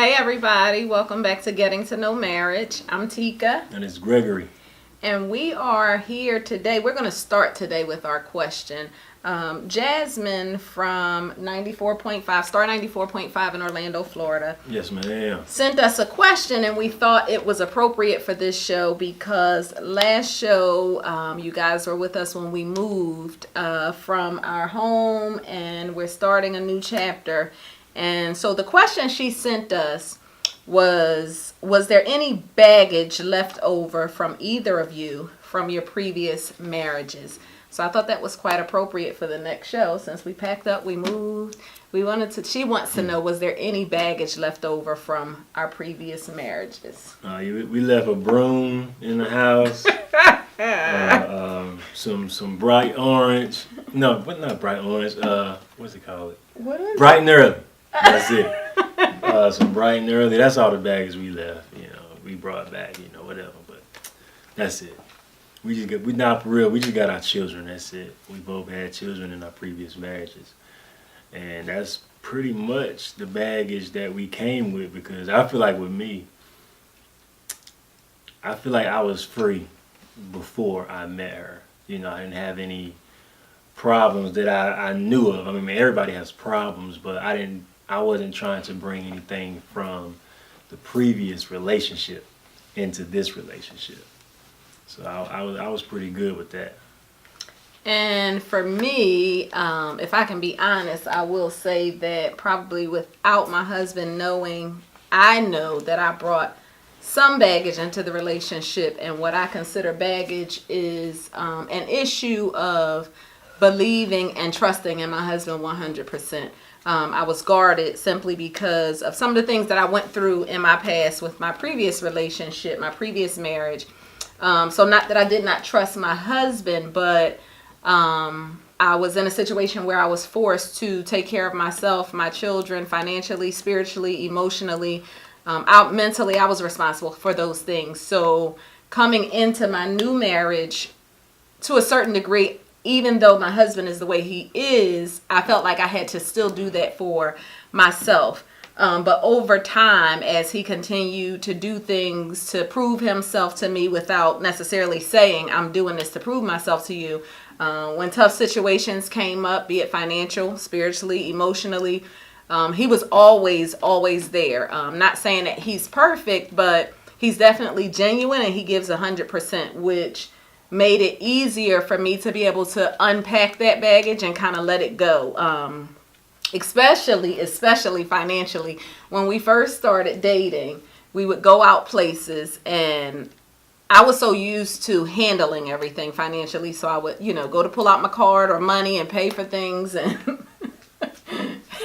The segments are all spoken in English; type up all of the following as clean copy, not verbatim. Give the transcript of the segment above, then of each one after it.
Hey everybody, welcome back to Getting to Know Marriage. I'm Tika. And it's Gregory. And we are here today. We're going to start today with our question. Jasmine from 94.5, Star 94.5 in Orlando, Florida. Yes, ma'am. Sent us a question, and we thought it was appropriate for this show because last show, you guys were with us when we moved from our home, and we're starting a new chapter. And so the question she sent us was there any baggage left over from either of you from your previous marriages? So I thought that was quite appropriate for the next show. Since we packed up, we moved. She wants to know, was there any baggage left over from our previous marriages? We left a broom in the house. Some bright orange. No, but not bright orange. What's it called? What is bright and early. That's it. Some bright and early. That's all the baggage we left. We brought back. Whatever. But that's it. We not for real. We just got our children. That's it. We both had children in our previous marriages, and that's pretty much the baggage that we came with. Because I feel like with me, I feel like I was free before I met her. I didn't have any problems that I knew of. I mean, everybody has problems, but I wasn't trying to bring anything from the previous relationship into this relationship. So I was pretty good with that. And for me, if I can be honest, I will say that probably without my husband knowing, I know that I brought some baggage into the relationship. And what I consider baggage is an issue of believing and trusting in my husband 100%. I was guarded simply because of some of the things that I went through in my past with my previous relationship, my previous marriage. So not that I did not trust my husband, but I was in a situation where I was forced to take care of myself, my children, financially, spiritually, emotionally, mentally. I was responsible for those things. So coming into my new marriage, to a certain degree, even though my husband is the way he is, I felt like I had to still do that for myself. But over time, as he continued to do things to prove himself to me without necessarily saying, I'm doing this to prove myself to you, when tough situations came up, be it financial, spiritually, emotionally, he was always there. Not saying that he's perfect, but he's definitely genuine and he gives 100%, which made it easier for me to be able to unpack that baggage and kind of let it go. Especially financially. When we first started dating, we would go out places and I was so used to handling everything financially. So I would, go to pull out my card or money and pay for things. And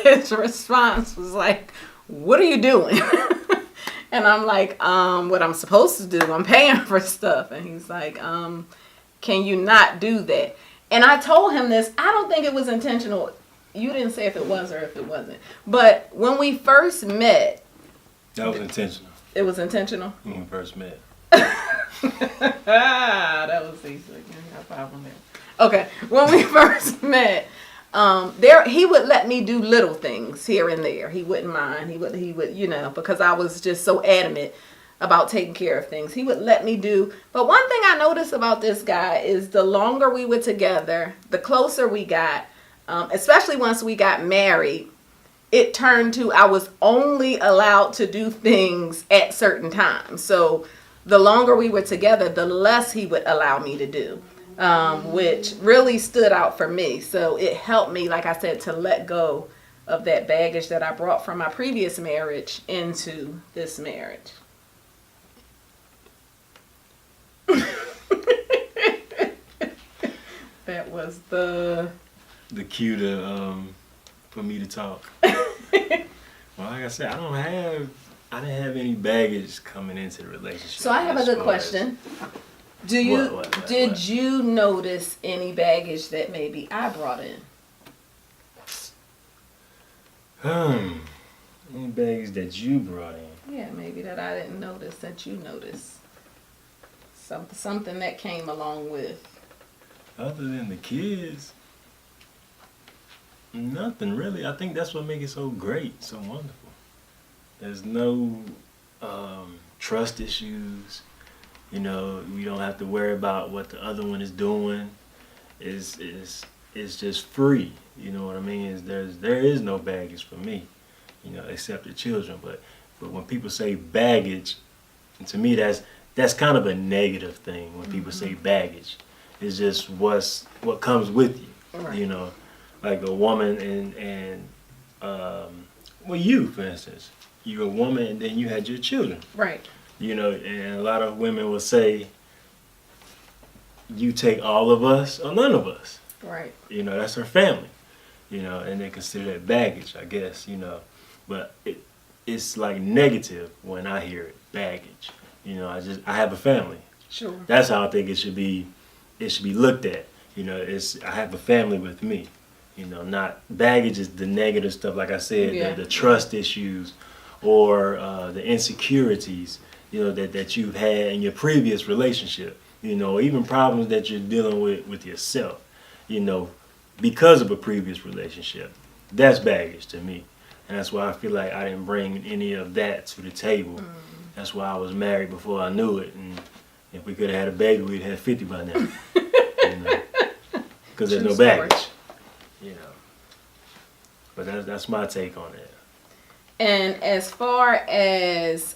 his response was like, what are you doing? And I'm like, what I'm supposed to do, I'm paying for stuff. And he's like, can you not do that? And I told him this, I don't think it was intentional. You didn't say if it was or if it wasn't. But when we first met. That was intentional. It was intentional? When we first met. That was easy. Okay. When we first met, he would let me do little things here and there. He wouldn't mind. He would, because I was just so adamant about taking care of things. He would let me do. But one thing I noticed about this guy is the longer we were together, the closer we got, especially once we got married, it turned to I was only allowed to do things at certain times. So the longer we were together, the less he would allow me to do, which really stood out for me. So it helped me, like I said, to let go of that baggage that I brought from my previous marriage into this marriage. That was the cue for me to talk. Well, like I said, I didn't have any baggage coming into the relationship. So I have a good question. Did you notice any baggage that maybe I brought in? Any baggage that you brought in? Yeah, maybe that I didn't notice that you noticed. Something that came along with. Other than the kids, nothing really. I think that's what makes it so great, so wonderful. There's no trust issues. You know, we don't have to worry about what the other one is doing. It's just free. You know what I mean? There is no baggage for me, you know, except the children. But when people say baggage, to me that's kind of a negative thing. When people say baggage, it's just what comes with you. Right. You know, like a woman and well, you for instance, you're a woman and then you had your children. Right. You know, and a lot of women will say, you take all of us or none of us. Right. You know, that's her family. You know, and they consider that baggage, I guess, you know. But it's like negative when I hear it, baggage. You know, I have a family. Sure. That's how I think it should be looked at. You know, I have a family with me. You know, not baggage is the negative stuff, like I said, Yeah. the trust issues or the insecurities, you know, that you've had in your previous relationship. You know, even problems that you're dealing with yourself, you know, because of a previous relationship. That's baggage to me. And that's why I feel like I didn't bring any of that to the table. That's why I was married before I knew it. And if we could have had a baby, we'd have 50 by now. You know, because there's True no story. baggage. You know. But that's my take on it. And as far as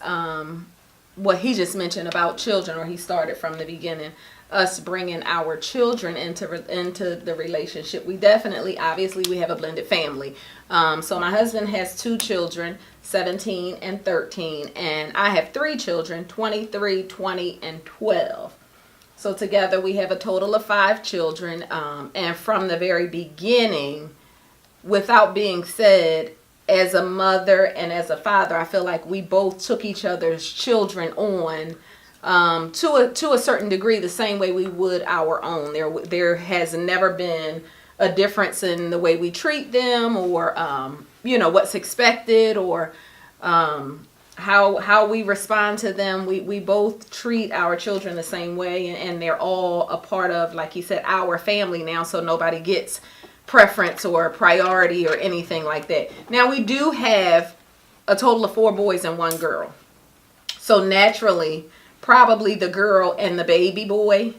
what he just mentioned about children, or he started from the beginning, us bringing our children into the relationship, we definitely, obviously, we have a blended family. So my husband has 2 children, 17 and 13, and I have 3 children, 23, 20, and 12. So together we have a total of 5 children, and from the very beginning, without being said, as a mother and as a father, I feel like we both took each other's children on to a certain degree, the same way we would our own. There has never been a difference in the way we treat them, or you know, what's expected, or how we respond to them. We both treat our children the same way, and they're all a part of, like he said, our family now. So nobody gets preference or priority or anything like that. Now we do have a total of 4 boys and 1 girl. So naturally, probably the girl and the baby boy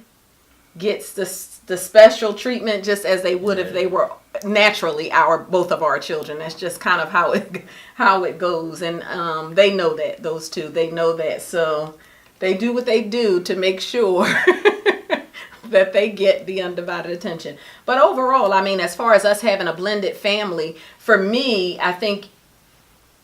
gets the special treatment, just as they would if they were naturally both of our children. That's just kind of how it goes, and they know that. Those 2, they know that, so they do what they do to make sure that they get the undivided attention. But overall, I mean, as far as us having a blended family, for me, I think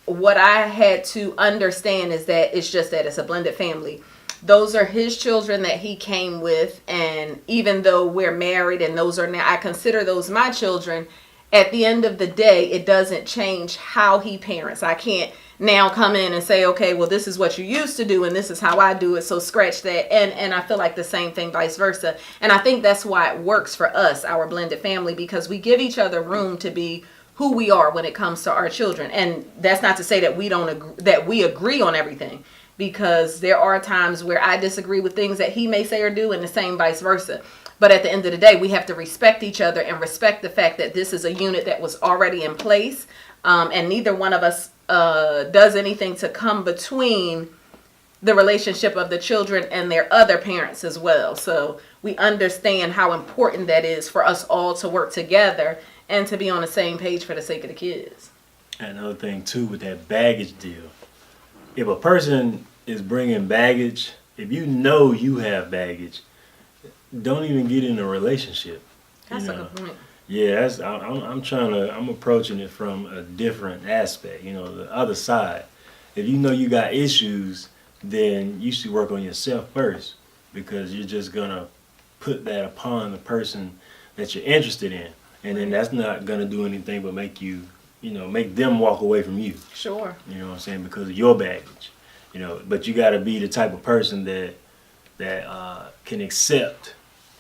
what I had to understand is that it's just that it's a blended family. Those are his children that he came with, and even though we're married and those are now, I consider those my children, at the end of the day, it doesn't change how he parents. I can't now come in and say, okay, well, this is what you used to do and this is how I do it, so scratch that. And I feel like the same thing vice versa. And I think that's why it works for us, our blended family, because we give each other room to be who we are when it comes to our children. And that's not to say that we agree on everything, because there are times where I disagree with things that he may say or do, and the same vice versa. But at the end of the day, we have to respect each other and respect the fact that this is a unit that was already in place, and neither one of us does anything to come between the relationship of the children and their other parents as well. So we understand how important that is for us all to work together and to be on the same page for the sake of the kids. And another thing too with that baggage deal, if a person is bringing baggage, if you know you have baggage, don't even get in a relationship. That's a good point. Yeah, I'm approaching it from a different aspect, you know, the other side. If you know you got issues, then you should work on yourself first, because you're just gonna put that upon the person that you're interested in, and then that's not gonna do anything but make them walk away from you. Sure. You know what I'm saying? Because of your baggage, you know. But you got to be the type of person that can accept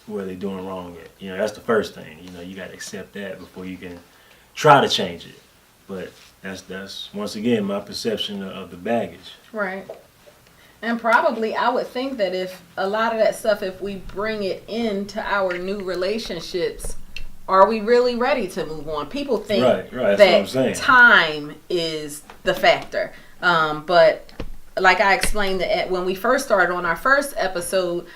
where they're doing wrong at. You know, that's the first thing. You know, you got to accept that before you can try to change it. But that's once again my perception of the baggage. Right. And probably I would think that if a lot of that stuff, if we bring it into our new relationships, are we really ready to move on? People think Right, that's what I'm that saying. time is the factor. But like I explained that when we first started on our first episode,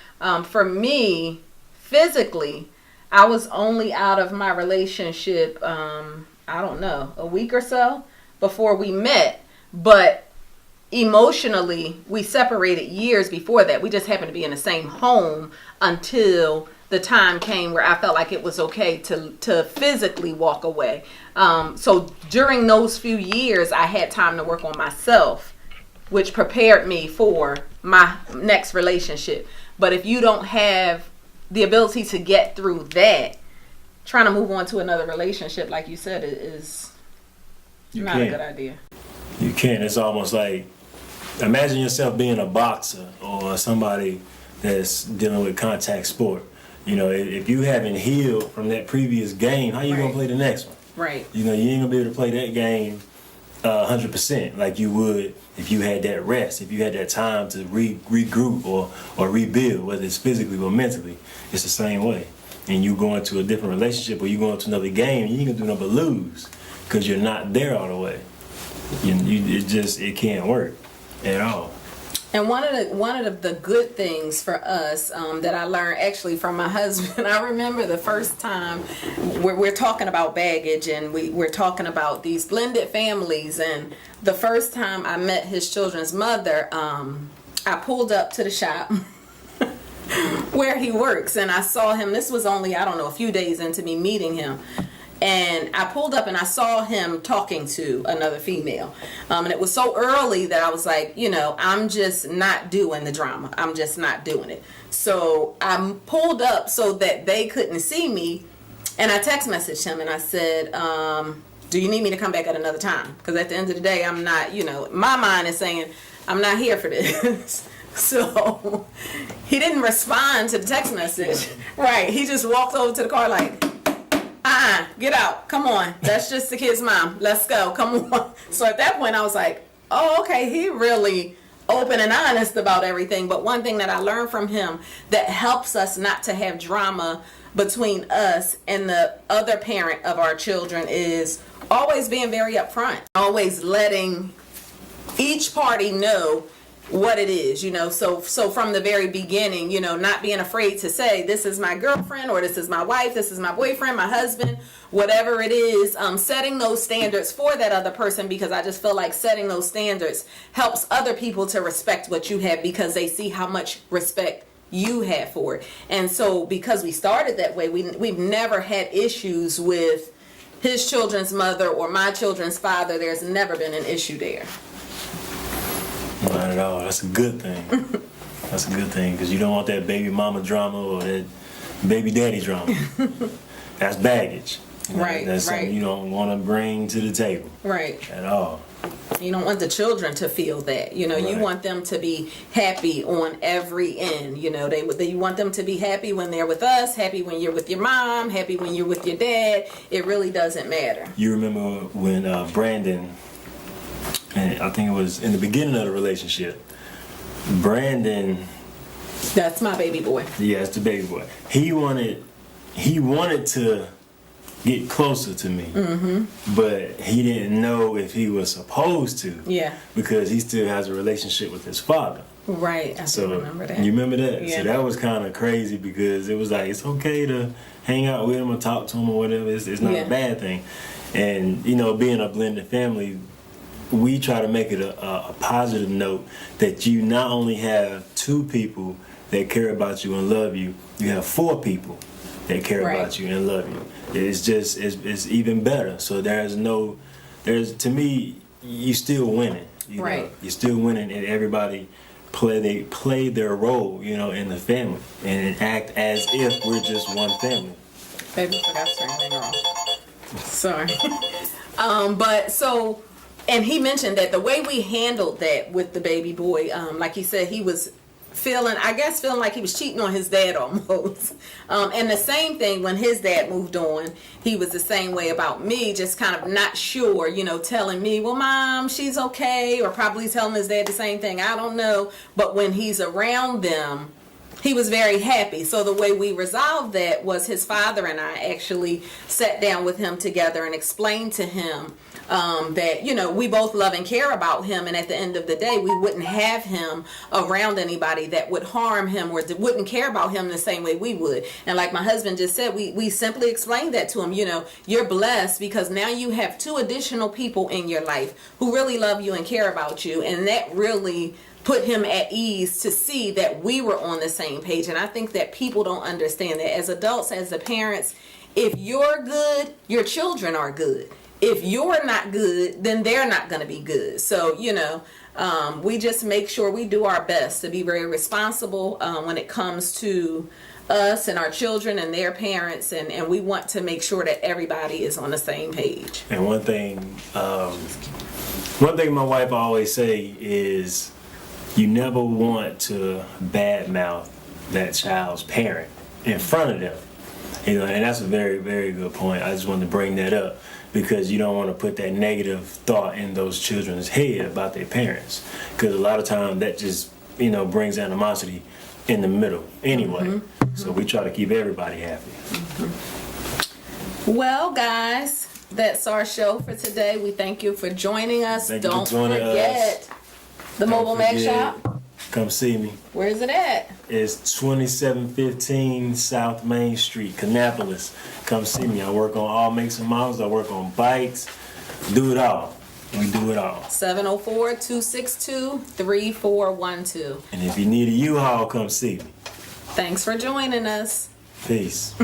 for me, physically, I was only out of my relationship, I don't know, a week or so before we met. But emotionally, we separated years before that. We just happened to be in the same home until the time came where I felt like it was okay to physically walk away. So during those few years, I had time to work on myself, which prepared me for my next relationship. But if you don't have the ability to get through that, trying to move on to another relationship, like you said, is not a good idea. You can't. It's almost like, imagine yourself being a boxer or somebody that's dealing with contact sport. You know, if you haven't healed from that previous game, how you gonna play the next one? Right. You know, you ain't gonna be able to play that game 100% like you would if you had that rest, if you had that time to regroup or rebuild, whether it's physically or mentally. It's the same way. And you go into a different relationship or you go into another game, you ain't gonna do nothing but lose because you're not there all the way. It can't work at all. And one of the good things for us that I learned actually from my husband, I remember the first time we're talking about baggage and we're talking about these blended families, and the first time I met his children's mother, I pulled up to the shop where he works and I saw him. This was only, I don't know, a few days into me meeting him. And I pulled up and I saw him talking to another female. And it was so early that I was like, I'm just not doing the drama. I'm just not doing it. So I pulled up so that they couldn't see me. And I text messaged him and I said, do you need me to come back at another time? Because at the end of the day, I'm not, my mind is saying, I'm not here for this. So he didn't respond to the text message. Right. He just walked over to the car like, get out. Come on. That's just the kid's mom. Let's go. Come on. So at that point, I was like, oh, okay. He really open and honest about everything. But one thing that I learned from him that helps us not to have drama between us and the other parent of our children is always being very upfront. Always letting each party know what it is, so from the very beginning, not being afraid to say, this is my girlfriend, or this is my wife, this is my boyfriend, my husband, whatever it is, setting those standards for that other person, because I just feel like setting those standards helps other people to respect what you have because they see how much respect you have for it. And so because we started that way, we've never had issues with his children's mother or my children's father. There's never been an issue there. Not at all. That's a good thing. That's a good thing because you don't want that baby mama drama or that baby daddy drama. That's baggage. Right. That's something you don't want to bring to the table. Right. At all. You don't want the children to feel that. You want them to be happy on every end. You want them to be happy when they're with us, happy when you're with your mom, happy when you're with your dad. It really doesn't matter. You remember when Brandon, and I think it was in the beginning of the relationship, Brandon. That's my baby boy. Yeah, it's the baby boy. He wanted to get closer to me, but he didn't know if he was supposed to. Yeah. Because he still has a relationship with his father. Right. I still remember that. You remember that? Yeah. So that was kind of crazy because it was like it's okay to hang out with him or talk to him or whatever. It's not a bad thing. And being a blended family, we try to make it a positive note that you not only have 2 people that care about you and love you, you have 4 people that care about you and love you. It's even better. So to me, you still winning. You're still winning, and everybody play their role, in the family and act as if we're just one family. Baby, I forgot to turn everything off. Sorry. And he mentioned that the way we handled that with the baby boy, like he said, he was feeling like he was cheating on his dad almost. And the same thing when his dad moved on, he was the same way about me, just kind of not sure, telling me, well, Mom, she's okay, or probably telling his dad the same thing. I don't know. But when he's around them, he was very happy. So the way we resolved that was his father and I actually sat down with him together and explained to him that, you know, we both love and care about him, and at the end of the day we wouldn't have him around anybody that would harm him or that wouldn't care about him the same way we would. And like my husband just said, we simply explained that to him. You know, you're blessed because now you have 2 additional people in your life who really love you and care about you, and that really put him at ease to see that we were on the same page. And I think that people don't understand that as adults, as the parents, if you're good, your children are good. If you're not good, then they're not going to be good. So, you know, we just make sure we do our best to be very responsible when it comes to us and our children and their parents. And we want to make sure that everybody is on the same page. And one thing my wife always say is you never want to badmouth that child's parent in front of them. You know, and that's a very, very good point. I just wanted to bring that up because you don't want to put that negative thought in those children's head about their parents. Because a lot of times that just, you know, brings animosity in the middle anyway. Mm-hmm. So we try to keep everybody happy. Mm-hmm. Well, guys, that's our show for today. We thank you for joining us. Don't forget the Mobile Mag Shop. Come see me. Where is it at? It's 2715 South Main Street, Kannapolis. Come see me. I work on all makes and models. I work on bikes. Do it all. We do it all. 704-262-3412. And if you need a U-Haul, come see me. Thanks for joining us. Peace.